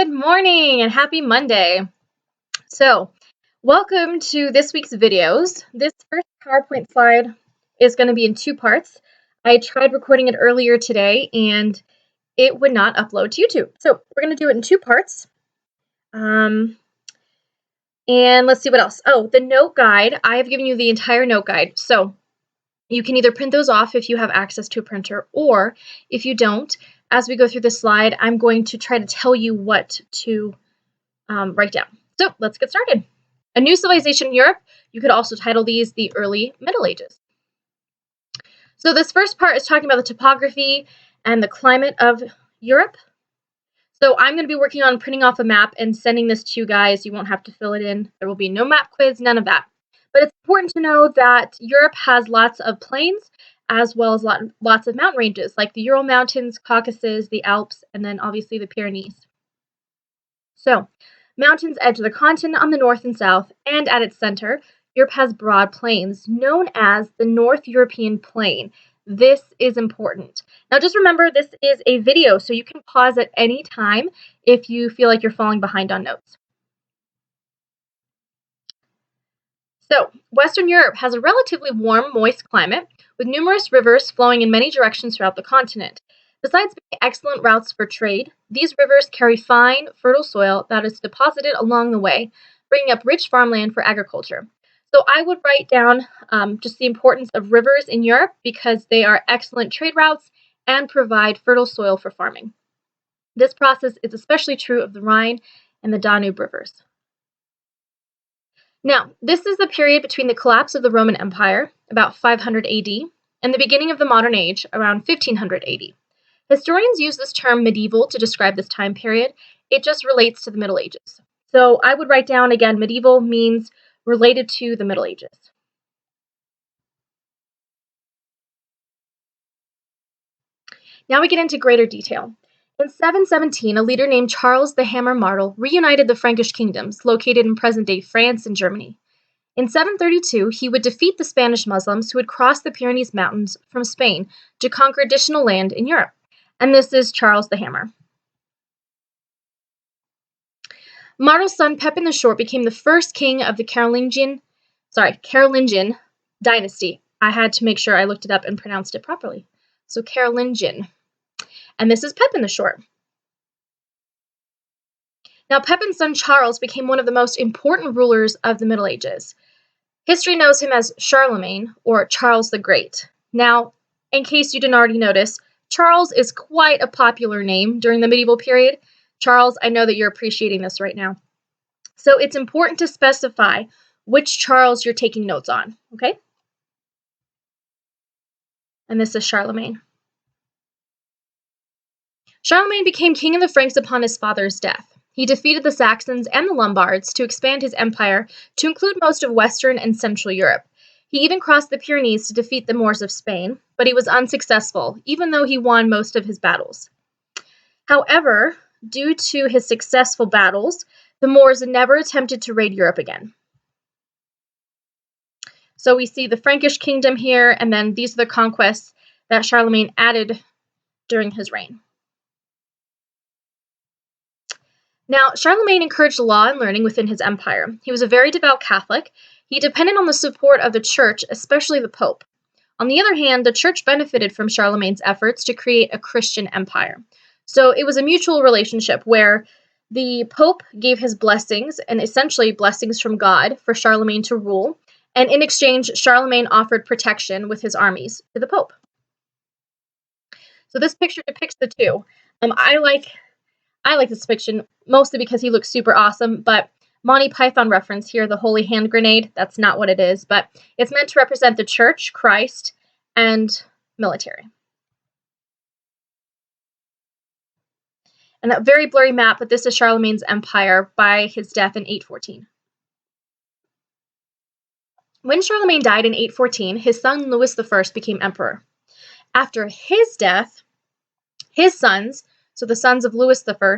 Good morning and happy Monday. So, welcome to this week's videos. This first PowerPoint slide is going to be in two parts. I tried recording it earlier today and it would not upload to YouTube. So, we're going to do it in two parts. And let's see what else. Oh, the note guide. I have given you the entire note guide. So, you can either print those off if you have access to a printer, or if you don't, as we go through the slide, I'm going to try to tell you what to write down. So let's get started. A New Civilization in Europe. You could also title these the Early Middle Ages. So this first part is talking about the topography and the climate of Europe. So I'm going to be working on printing off a map and sending this to you guys. You won't have to fill it in. There will be no map quiz, none of that. But it's important to know that Europe has lots of plains as well as lots of mountain ranges like the Ural Mountains, Caucasus, the Alps, and then obviously the Pyrenees. So, mountains edge the continent on the north and south, and at its center, Europe has broad plains, known as the North European Plain. This is important. Now, just remember, this is a video, so you can pause at any time if you feel like you're falling behind on notes. So, Western Europe has a relatively warm, moist climate, with numerous rivers flowing in many directions throughout the continent. Besides being excellent routes for trade, these rivers carry fine, fertile soil that is deposited along the way, bringing up rich farmland for agriculture. So I would write down just the importance of rivers in Europe because they are excellent trade routes and provide fertile soil for farming. This process is especially true of the Rhine and the Danube rivers. Now, this is the period between the collapse of the Roman Empire, about 500 AD, and the beginning of the modern age, around 1500 AD. Historians use this term medieval to describe this time period. It just relates to the Middle Ages. So I would write down again, medieval means related to the Middle Ages. Now we get into greater detail. In 717, a leader named Charles the Hammer Martel reunited the Frankish kingdoms located in present-day France and Germany. In 732, he would defeat the Spanish Muslims who had crossed the Pyrenees Mountains from Spain to conquer additional land in Europe. And this is Charles the Hammer. Martel's son Pepin the Short became the first king of the Carolingian dynasty. I had to make sure I looked it up and pronounced it properly. So Carolingian. And this is Pepin the Short. Now, Pepin's son Charles became one of the most important rulers of the Middle Ages. History knows him as Charlemagne, or Charles the Great. Now, in case you didn't already notice, Charles is quite a popular name during the medieval period. Charles, I know that you're appreciating this right now. So it's important to specify which Charles you're taking notes on, okay? And this is Charlemagne. Charlemagne became king of the Franks upon his father's death. He defeated the Saxons and the Lombards to expand his empire to include most of Western and Central Europe. He even crossed the Pyrenees to defeat the Moors of Spain, but he was unsuccessful, even though he won most of his battles. However, due to his successful battles, the Moors never attempted to raid Europe again. So we see the Frankish kingdom here, and then these are the conquests that Charlemagne added during his reign. Now, Charlemagne encouraged law and learning within his empire. He was a very devout Catholic. He depended on the support of the church, especially the Pope. On the other hand, the church benefited from Charlemagne's efforts to create a Christian empire. So it was a mutual relationship where the Pope gave his blessings, and essentially blessings from God, for Charlemagne to rule, and in exchange, Charlemagne offered protection with his armies to the Pope. So this picture depicts the two. I like this fiction mostly because he looks super awesome, but Monty Python reference here, the holy hand grenade, that's not what it is, but it's meant to represent the church, Christ, and military. And a very blurry map, but this is Charlemagne's empire by his death in 814. When Charlemagne died in 814, his son Louis I became emperor. After his death, his sons, so the sons of Louis I,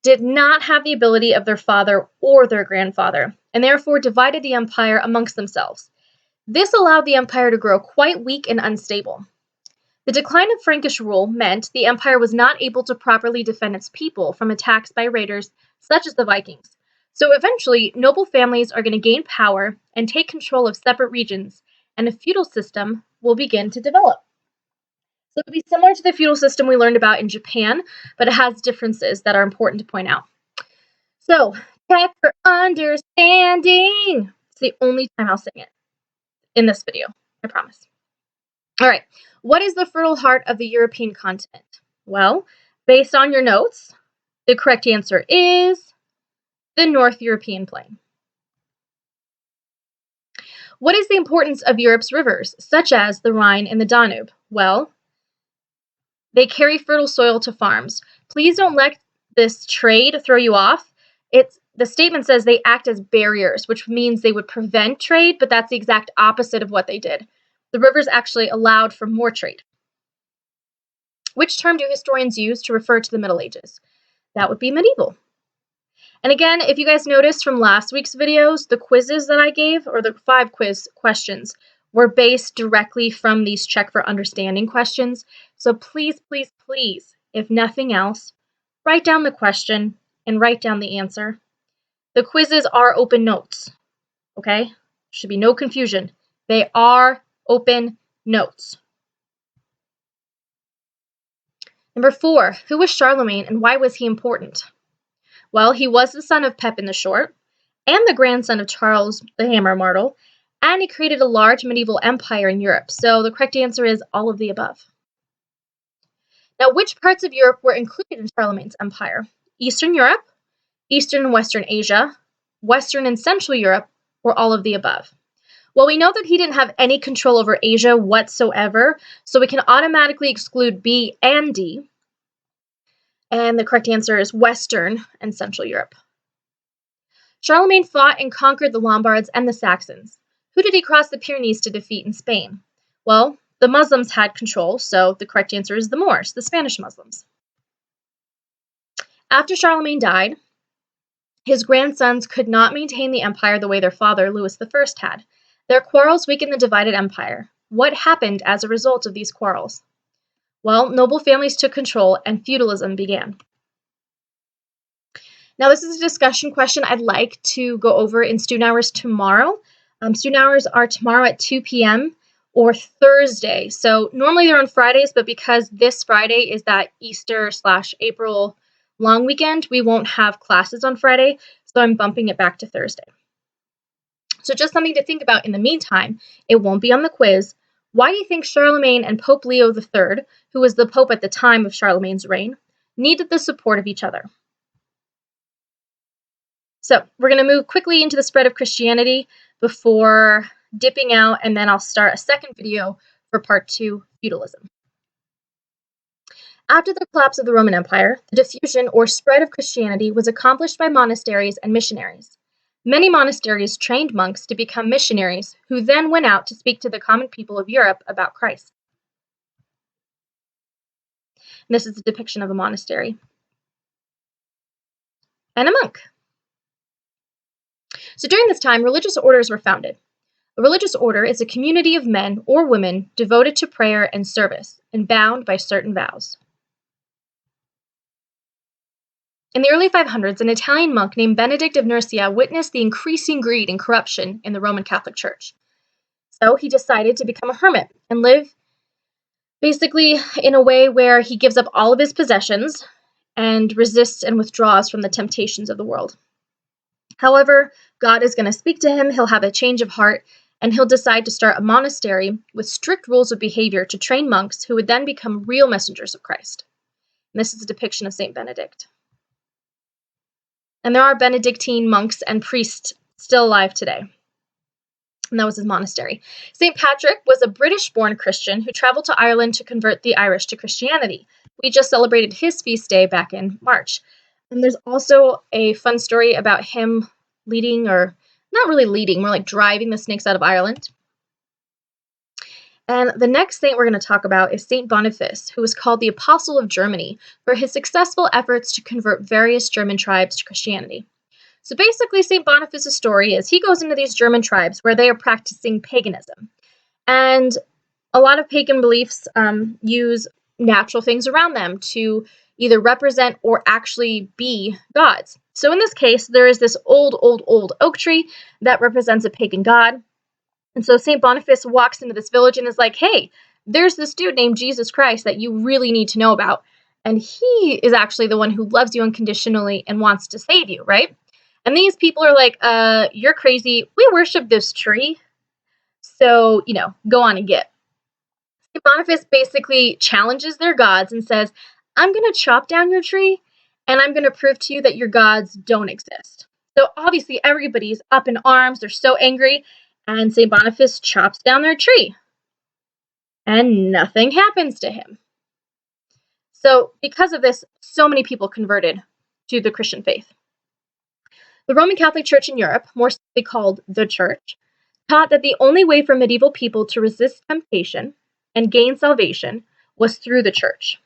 did not have the ability of their father or their grandfather, and therefore divided the empire amongst themselves. This allowed the empire to grow quite weak and unstable. The decline of Frankish rule meant the empire was not able to properly defend its people from attacks by raiders such as the Vikings. So eventually, noble families are going to gain power and take control of separate regions, and a feudal system will begin to develop. So it'll be similar to the feudal system we learned about in Japan, but it has differences that are important to point out. So, check for understanding. It's the only time I'll sing it in this video, I promise. All right, what is the fertile heart of the European continent? Well, based on your notes, the correct answer is the North European plain. What is the importance of Europe's rivers, such as the Rhine and the Danube? Well, they carry fertile soil to farms. Please don't let this trade throw you off. The statement says they act as barriers, which means they would prevent trade, but that's the exact opposite of what they did. The rivers actually allowed for more trade. Which term do historians use to refer to the Middle Ages? That would be medieval. And again, if you guys noticed from last week's videos, the quizzes that I gave, or the 5 quiz questions, were based directly from these check for understanding questions. So please, please, please, if nothing else, write down the question and write down the answer. The quizzes are open notes, okay? Should be no confusion. They are open notes. Number 4, who was Charlemagne and why was he important? Well, he was the son of Pepin the Short and the grandson of Charles the Hammer Martel, and he created a large medieval empire in Europe. So the correct answer is all of the above. Now, which parts of Europe were included in Charlemagne's empire? Eastern Europe, Eastern and Western Asia, Western and Central Europe, or all of the above? Well, we know that he didn't have any control over Asia whatsoever, so we can automatically exclude B and D. And the correct answer is Western and Central Europe. Charlemagne fought and conquered the Lombards and the Saxons. Who did he cross the Pyrenees to defeat in Spain? Well, the Muslims had control, so the correct answer is the Moors, the Spanish Muslims. After Charlemagne died, his grandsons could not maintain the empire the way their father, Louis I, had. Their quarrels weakened the divided empire. What happened as a result of these quarrels? Well, noble families took control and feudalism began. Now, this is a discussion question I'd like to go over in student hours tomorrow. Student hours are tomorrow at 2 p.m. or Thursday. So normally they're on Fridays, but because this Friday is that Easter/April long weekend, we won't have classes on Friday, so I'm bumping it back to Thursday. So just something to think about in the meantime, it won't be on the quiz. Why do you think Charlemagne and Pope Leo III, who was the Pope at the time of Charlemagne's reign, needed the support of each other? So we're going to move quickly into the spread of Christianity before dipping out, and then I'll start a second video for part 2, feudalism. After the collapse of the Roman Empire, the diffusion or spread of Christianity was accomplished by monasteries and missionaries. Many monasteries trained monks to become missionaries, who then went out to speak to the common people of Europe about Christ. And this is a depiction of a monastery and a monk. So during this time, religious orders were founded. A religious order is a community of men or women devoted to prayer and service and bound by certain vows. In the early 500s, an Italian monk named Benedict of Nursia witnessed the increasing greed and corruption in the Roman Catholic Church. So he decided to become a hermit and live basically in a way where he gives up all of his possessions and resists and withdraws from the temptations of the world. However, God is going to speak to him, he'll have a change of heart, and he'll decide to start a monastery with strict rules of behavior to train monks who would then become real messengers of Christ. And this is a depiction of Saint Benedict. And there are Benedictine monks and priests still alive today. And that was his monastery. St. Patrick was a British-born Christian who traveled to Ireland to convert the Irish to Christianity. We just celebrated his feast day back in March. And there's also a fun story about him leading, or not really leading, more like driving the snakes out of Ireland. And the next saint we're going to talk about is St. Boniface, who was called the Apostle of Germany for his successful efforts to convert various German tribes to Christianity. So basically, St. Boniface's story is he goes into these German tribes where they are practicing paganism. And A lot of pagan beliefs use natural things around them to either represent or actually be gods. So in this case, there is this old oak tree that represents a pagan god. And so St. Boniface walks into this village and is like, hey, there's this dude named Jesus Christ that you really need to know about. And he is actually the one who loves you unconditionally and wants to save you, right? And these people are like, you're crazy. We worship this tree. So, go on and get. St. Boniface basically challenges their gods and says, I'm going to chop down your tree and I'm going to prove to you that your gods don't exist. So obviously everybody's up in arms. They're so angry. And St. Boniface chops down their tree. And nothing happens to him. So because of this, so many people converted to the Christian faith. The Roman Catholic Church in Europe, more simply called the Church, taught that the only way for medieval people to resist temptation and gain salvation was through the Church.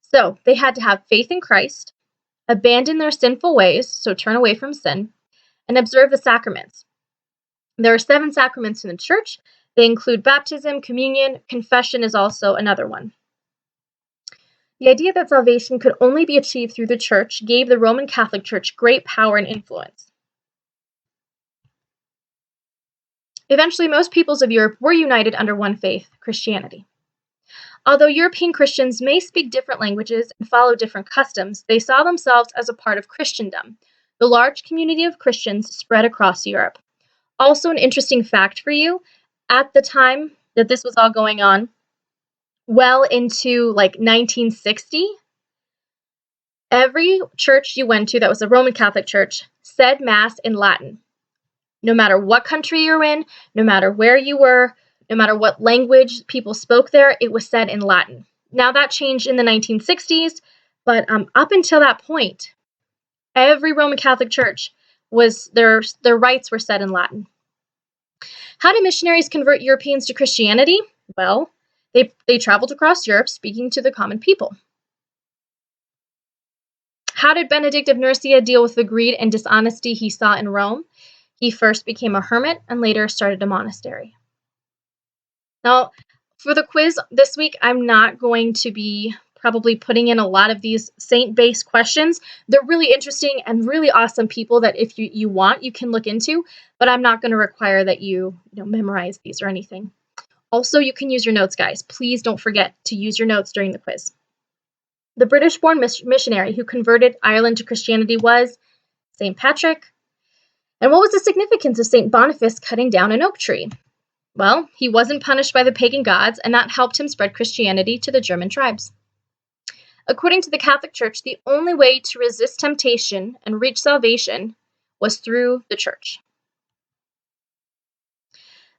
So they had to have faith in Christ, abandon their sinful ways, so turn away from sin, and observe the sacraments. There are 7 sacraments in the Church. They include baptism, communion, confession is also another one. The idea that salvation could only be achieved through the Church gave the Roman Catholic Church great power and influence. Eventually, most peoples of Europe were united under one faith, Christianity. Although European Christians may speak different languages and follow different customs, they saw themselves as a part of Christendom, the large community of Christians spread across Europe. Also, an interesting fact for you, at the time that this was all going on, well into 1960, every church you went to that was a Roman Catholic church said Mass in Latin. No matter what country you're in, no matter where you were, no matter what language people spoke there, it was said in Latin. Now that changed in the 1960s, but up until that point, every Roman Catholic church was their rites were said in Latin. How did missionaries convert Europeans to Christianity? Well, they traveled across Europe speaking to the common people. How did Benedict of Nursia deal with the greed and dishonesty he saw in Rome? He first became a hermit and later started a monastery. Now, for the quiz this week, I'm not going to be probably putting in a lot of these saint-based questions. They're really interesting and really awesome people that if you want, you can look into, but I'm not going to require that you memorize these or anything. Also, you can use your notes, guys. Please don't forget to use your notes during the quiz. The British-born missionary who converted Ireland to Christianity was St. Patrick. And what was the significance of St. Boniface cutting down an oak tree? Well, he wasn't punished by the pagan gods, and that helped him spread Christianity to the German tribes. According to the Catholic Church, the only way to resist temptation and reach salvation was through the Church.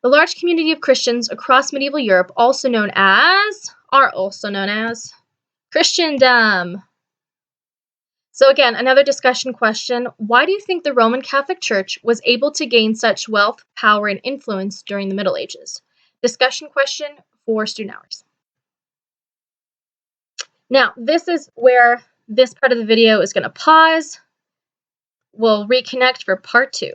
The large community of Christians across medieval Europe, are also known as Christendom. So again, another discussion question. Why do you think the Roman Catholic Church was able to gain such wealth, power, and influence during the Middle Ages? Discussion question for student hours. Now, this is where this part of the video is going to pause. We'll reconnect for part 2.